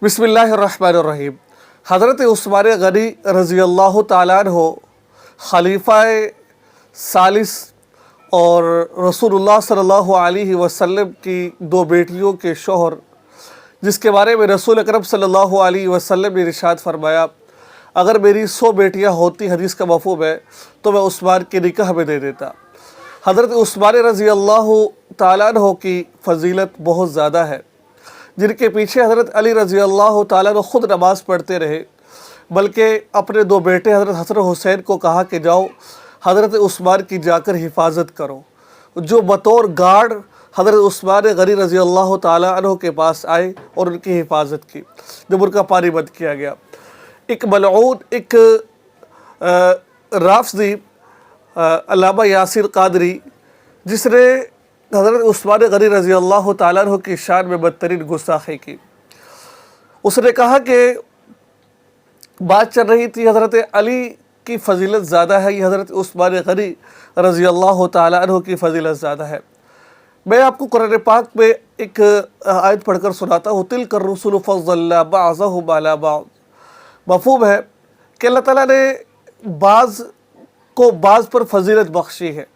बिस्मिल्लाहिर्रहमानिर्रहीम। हज़रत उस्मान गनी रज़ी अल्लाह ताला अन्हो खलीफ़ा सालिस और रसूलुल्लाह सल्लल्लाहु अलैहि वसल्लम की दो बेटियों के शौहर, जिसके बारे में रसूल अकरम सल्लल्लाहु अलैहि वसल्लम ने इरशाद फरमाया, अगर मेरी 100 बेटियां होती, हदीस का मफ़हूम है, तो मैं उस्मान के निकाह में दे देता। हज़रत उस्मान रज़ी अल्लाह ताला अन्हो की फ़जीलत बहुत ज़्यादा है, जिनके पीछे हज़रत अली रज़ी अल्लाह ताला अन्हो ख़ुद नमाज़ पढ़ते रहे, बल्कि अपने दो बेटे हज़रत हसन हुसैन को कहा कि जाओ हज़रत उस्मान की जाकर हिफाजत करो, जो बतौर गार्ड हज़रत उस्मान गनी रज़ी अल्लाह ताला अन्हो के पास आए और उनकी हिफाजत की। जब उनका पानी बंद किया गया, एक मलऊन, एक राफ़ज़ी अल्लामा यासिर क़ादरी, जिसने हज़रत उस्मान गनी रज़ी अल्लाह ताला अन्हो की शान में बदतरीन गुस्ताखी की, उसने कहा कि बात चल रही थी हज़रत अली की फ़जीलत ज़्यादा है, ये हज़रत उस्मान गनी रज़ी अल्लाह ताला अन्हो की फ़जीलत ज़्यादा है। मैं आपको कुरान पाक में एक आयत पढ़कर सुनाता हूँ, तिलकर रुसुल फ़ज़्ज़लना बअज़हुम अला बअज़। मफ़हूम है कि अल्लाह ताला ने बाज़ को बाज़ पर फ़जीलत बख्शी है।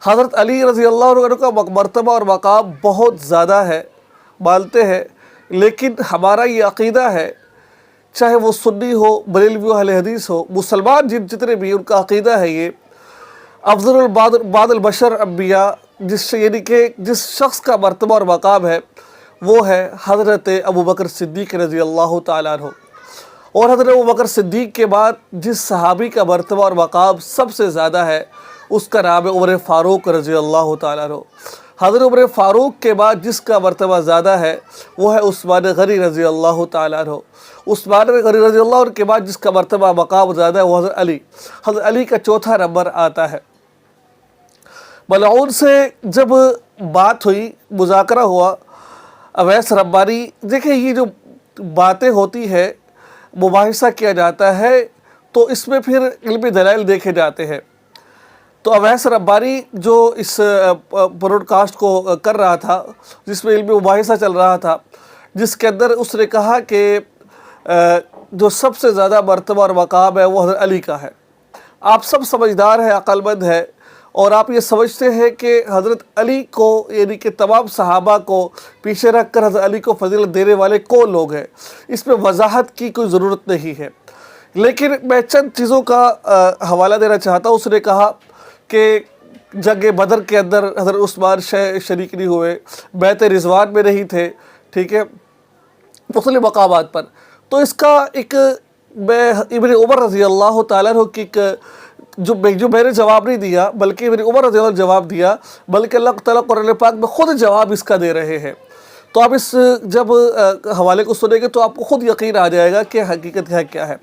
हज़रत अली रज़ी अल्लाह अन्हु का मर्तबा और मकाम बहुत ज़्यादा है, मानते हैं, लेकिन हमारा ये अक़ीदा है, चाहे वो सुन्नी हो, बरेलवी हो, अहले हदीस हो, मुसलमान जितने भी, उनका अक़ीदा है ये अफ़ज़लुल बादल बशर अम्बिया, यानी कि जिस शख्स का मर्तबा और मकाम है वो है हज़रत अबू बकर सिद्दीक़ रज़ी अल्लाह ताला अन्हु। और हज़रत अबू बकर सिद्दीक़ के बाद जिस सहाबी का मर्तबा और मकाम सबसे ज़्यादा है, उसका नाम है उमर फ़ारूक रज़ी अल्लाह ताला अन्हु। हज़रत उमर फ़ारूक के बाद जिसका मर्तबा ज़्यादा है वो है उस्मान गनी रज़ी अल्लाह ताला अन्हु। उस्मान गनी रज़ी अल्लाह अन्हु के बाद जिसका मर्तबा मकाम ज़्यादा है वो हज़रत अली का चौथा नंबर आता है। मलऊन से जब बात हुई, मुज़ाकरा हुआ, अवैस रब्बानी, देखिए ये जो बातें होती है, मुबाहिसा किया जाता है, तो इसमें फिर इल्मी दलाइल देखे जाते हैं। तो अवैस रब्बानी जो इस ब्रॉडकास्ट को कर रहा था, जिसमें इल्मी मुबाहिसा चल रहा था, जिसके अंदर उसने कहा कि जो सबसे ज़्यादा मर्तबा और मकाम है वो हज़रत अली का है। आप सब समझदार हैं, अक्लमंद हैं, और आप ये समझते हैं कि हज़रत अली को, यानी कि तमाम सहाबा को पीछे रख कर हज़रत अली को फजीलत देने वाले कौन लोग हैं, इसमें वजाहत की कोई ज़रूरत नहीं है। लेकिन मैं चंद चीज़ों का हवाला देना चाहता हूँ। उसने कहा कि जंग बदर के अंदर हज़रत उस्मान शरीक नहीं हुए, बैत रिज़वान में नहीं थे, ठीक है, मुख्तलिफ़ मकामात पर। तो इसका एक मैं इब्न उमर रज़ी अल्लाह ताला अन्हु की जो मैंने जवाब नहीं दिया, बल्कि इब्न उमर रज़ी अल्लाह जवाब दिया, बल्कि अल्लाह ताला कुरान पाक में ख़ुद जवाब इसका दे रहे हैं। तो आप इस जब हवाले को सुनेंगे तो आपको ख़ुद यकीन आ जाएगा कि हकीकत है क्या है।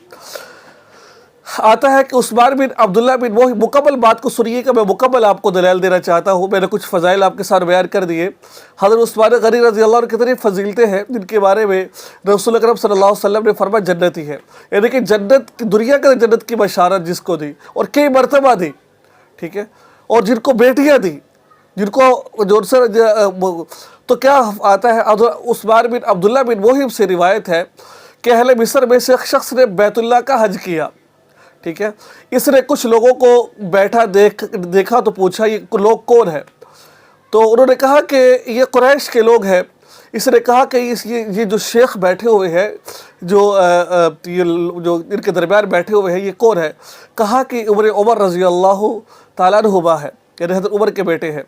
आता है कि उस्मान बिन अब्दुल्ला बिन, वो मुकम्मल बात को सुनिएगा, मैं मुकम्मल आपको दलाइल देना चाहता हूँ। मैंने कुछ फ़ज़ाइल आपके साथ बयान कर दिए। हज़रत उस्मान गनी रज़ी अल्लाह अन्हु कितनी फ़जीलतें हैं, जिनके बारे में रसूल अकरम सल्लल्लाहु अलैहि वसल्लम ने फरमाया जन्नती है, यानी कि जन्नत, दुनिया के जन्नत की बशारत जिसको दी और कई मरतबा दी, ठीक है, और जिनको बेटियाँ दी, जिनको जो से तो क्या आता है, उस्मान बिन अब्दुल्ला बिन मोहिब से रिवायत है कि अहले मिस्र में से एक शख्स ने बैतुल्लाह का हज किया, ठीक है। इसने कुछ लोगों को बैठा देखा तो पूछा ये लोग कौन है, तो उन्होंने कहा कि ये कुरैश के लोग हैं। इसने कहा कि ये जो शेख बैठे हुए हैं, जो इनके दरमियान बैठे हुए हैं, ये कौन है। कहा कि उमर रज़ी अल्लाह ताला अन्हु है, यानी हज़रत उमर के बेटे हैं।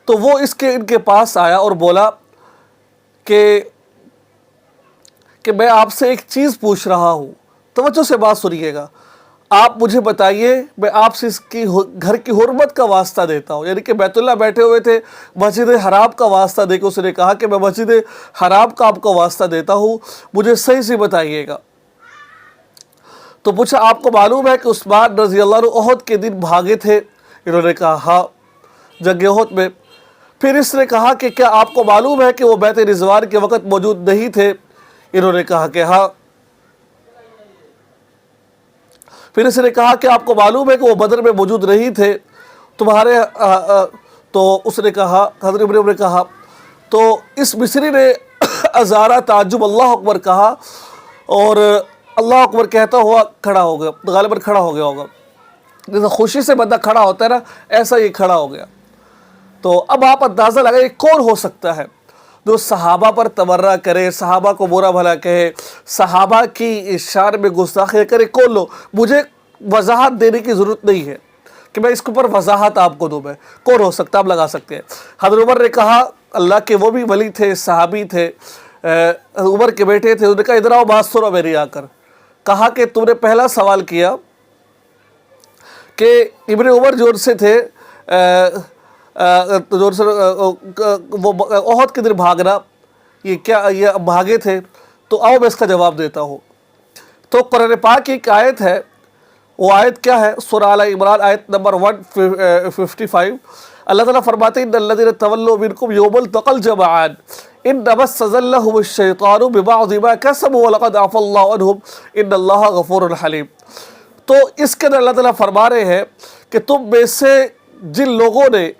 तो वो इनके पास आया और बोला कि मैं आपसे एक चीज़ पूछ रहा हूँ, तवज्जो से बात सुनिएगा। आप मुझे बताइए, मैं आपसे इसकी घर की हुर्मत का वास्ता देता हूँ, यानी कि बैतुल्लाह बैठे हुए थे, मस्जिद हराम का वास्ता देकर उसने कहा कि मैं मस्जिद हराम का आपका वास्ता देता हूँ, मुझे सही से बताइएगा। तो पूछा आपको मालूम है कि उस्मान रज़ी अल्लाह अन्हु ओहद के दिन भागे थे। इन्होंने कहा हाँ, जंग ओहद में। फिर इसने कहा कि क्या आपको मालूम है कि वो बैत रिज़वान के वक़्त मौजूद नहीं थे। इन्होंने कहा कि हाँ। फिर इसने कहा कि आपको मालूम है कि वो बदर में मौजूद नहीं थे तुम्हारे तो उसने कहा, हज़रत इब्न उमर ने कहा, तो इस मिस्री ने ازارہ تعجب اللہ اکبر کہا اور اللہ اکبر کہتا ہوا کھڑا ہو گیا، غالباً کھڑا ہو گیا ہوگا، جیسے خوشی سے بندہ کھڑا ہوتا ہے نا، ایسا یہ کھڑا ہو گیا۔ تو اب آپ اندازہ لگائیں یہ کون ہو سکتا ہے جو صحابہ پر تبرہ کرے، صحابہ کو برا بھلا کہے، صحابہ کی شان میں گستاخی کرے؟ کون لو؟ مجھے وضاحت دینے کی ضرورت نہیں ہے کہ میں اس کے اوپر وضاحت آپ کو دوں، میں کون ہو سکتا آپ لگا سکتے ہیں۔ حضرت عمر نے کہا، اللہ کے وہ بھی ولی تھے، صحابی تھے، عمر کے بیٹے تھے، انہوں نے کہا ادھر آؤ بات سنو میری آ کر۔ کہا کہ تم نے پہلا سوال کیا کہ ابن عمر جو ان سے تھے وہ احد کے دن بھاگنا، یہ کیا یہ بھاگے تھے؟ تو آؤ میں اس کا جواب دیتا ہوں۔ تو قرآن پاک کی ایک آیت ہے، وہ آیت کیا ہے؟ سورہ آل عمران آیت نمبر 155، اللہ تعالیٰ فرماتے ہیں ان الذین تولوا منکم یوم التقى الجمعان انما استزلهم الشیطان ببعض ما کسبوا ولقد عفا اللہ عنہم ان اللہ غفور حلیم۔ تو اس کے اندر اللہ تعالیٰ فرما رہے ہیں کہ تم میں سے جن لوگوں نے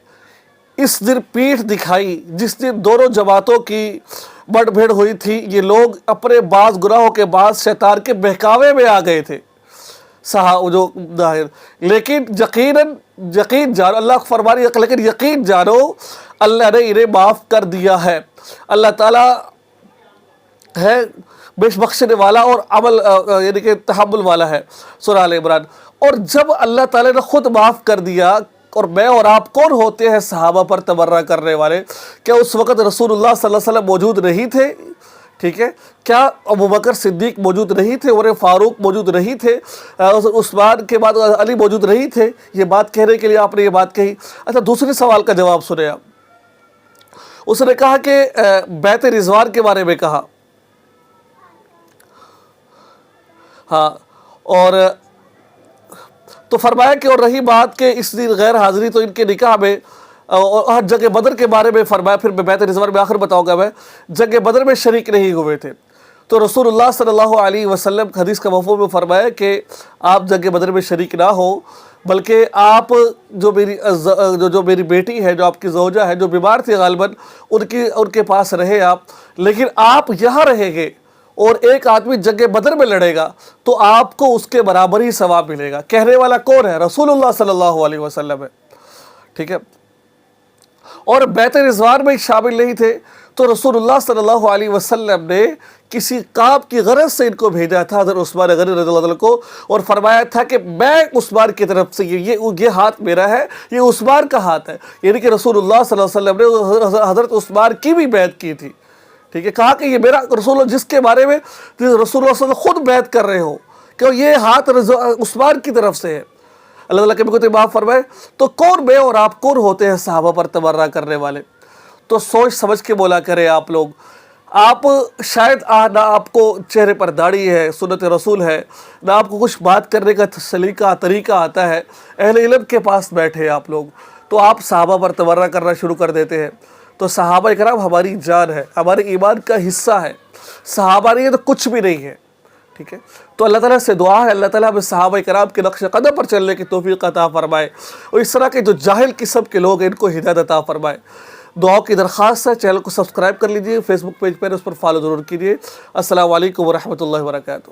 اس دن پیٹھ دکھائی، جس دن دونوں جماعتوں کی بڑھ بھیڑ ہوئی تھی، یہ لوگ اپنے بعض گناہوں کے بعض شیطان کے بہکاوے میں آ گئے تھے جو ظاہر، لیکن یقین جانو، اللہ فرما رہی ہے لیکن یقین جانو اللہ نے انہیں معاف کر دیا ہے۔ اللہ تعالیٰ ہے بیش بخشنے والا اور عمل یعنی کہ تحمل والا ہے، سورہ آل عمران۔ اور جب اللہ تعالیٰ نے خود معاف کر دیا، اور میں اور آپ کون ہوتے ہیں صحابہ پر تبرہ کرنے والے؟ کیا اس وقت رسول اللہ صلی اللہ علیہ وسلم موجود نہیں تھے؟ ٹھیک ہے، کیا ابوبکر صدیق موجود نہیں تھے؟ عمر فاروق موجود نہیں تھے؟ عثمان کے بعد علی موجود نہیں تھے؟ یہ بات کہنے کے لیے آپ نے یہ بات کہی۔ اچھا، دوسرے سوال کا جواب سنیں آپ۔ اس نے کہا کہ بیعت رضوان کے بارے میں کہا، ہاں، اور تو فرمایا کہ اور رہی بات کہ اس دن غیر حاضری تو ان کے نکاح میں اور جنگ بدر کے بارے میں فرمایا، پھر میں بیعت رضوان میں آخر بتاؤں گا، میں جنگ بدر میں شریک نہیں ہوئے تھے۔ تو رسول اللہ صلی اللہ علیہ وسلم حدیث کا مفہوم میں فرمایا کہ آپ جنگ بدر میں شریک نہ ہو، بلکہ آپ جو میری بیٹی ہے، جو آپ کی زوجہ ہے، جو بیمار تھی غالباً، ان کے پاس رہے آپ، لیکن آپ یہاں رہیں گے اور ایک آدمی جنگ بدر میں لڑے گا تو آپ کو اس کے برابر ہی ثواب ملے گا۔ کہنے والا کون ہے؟ رسول اللہ صلی اللہ علیہ وسلم ہے، ٹھیک ہے۔ اور بیعت رضوان میں شامل نہیں تھے، تو رسول اللہ صلی اللہ علیہ وسلم نے کسی کام کی غرض سے ان کو بھیجا تھا حضرت عثمان غنی رضی اللہ عنہ کو، اور فرمایا تھا کہ میں عثمان کی طرف سے یہ ہاتھ میرا ہے، یہ عثمان کا ہاتھ ہے، یعنی کہ رسول اللہ صلی اللہ علیہ وسلم نے حضرت عثمان کی بھی بیعت کی تھی، ٹھیک ہے۔ کہا کہ یہ میرا رسول اللہ، جس کے بارے میں رسول اللہ صلی اللہ علیہ وسلم خود بیعت کر رہے ہو کہ یہ ہاتھ عثمان کی طرف سے ہے، اللہ تعالیٰ کبھی کو معاف فرمائے۔ تو کون میں اور آپ کون ہوتے ہیں صحابہ پر تبرہ کرنے والے؟ تو سوچ سمجھ کے بولا کریں آپ لوگ۔ آپ شاید نہ آپ کو چہرے پر داڑھی ہے، سنت رسول ہے، نہ آپ کو کچھ بات کرنے کا سلیقہ طریقہ آتا ہے، اہل علم کے پاس بیٹھے آپ لوگ، تو آپ صحابہ پر تبرہ کرنا شروع کر دیتے ہیں۔ تو صحابہ کرام ہماری جان ہے، ہمارے ایمان کا حصہ ہے، صحابہ نہیں ہے تو کچھ بھی نہیں ہے، ٹھیک ہے۔ تو اللہ تعالیٰ سے دعا ہے اللہ تعالیٰ ہمیں صحابہ کرام کے نقش قدم پر چلنے کی توفیق عطا فرمائے، اور اس طرح کے جو جاہل قسم کے لوگ ہیں ان کو ہدایت عطا فرمائے۔ دعاؤں کی درخواست ہے، چینل کو سبسکرائب کر لیجئے، فیس بک پیج پر اس پر فالو ضرور کیجئے۔ السلام علیکم ورحمۃ اللہ وبرکاتہ۔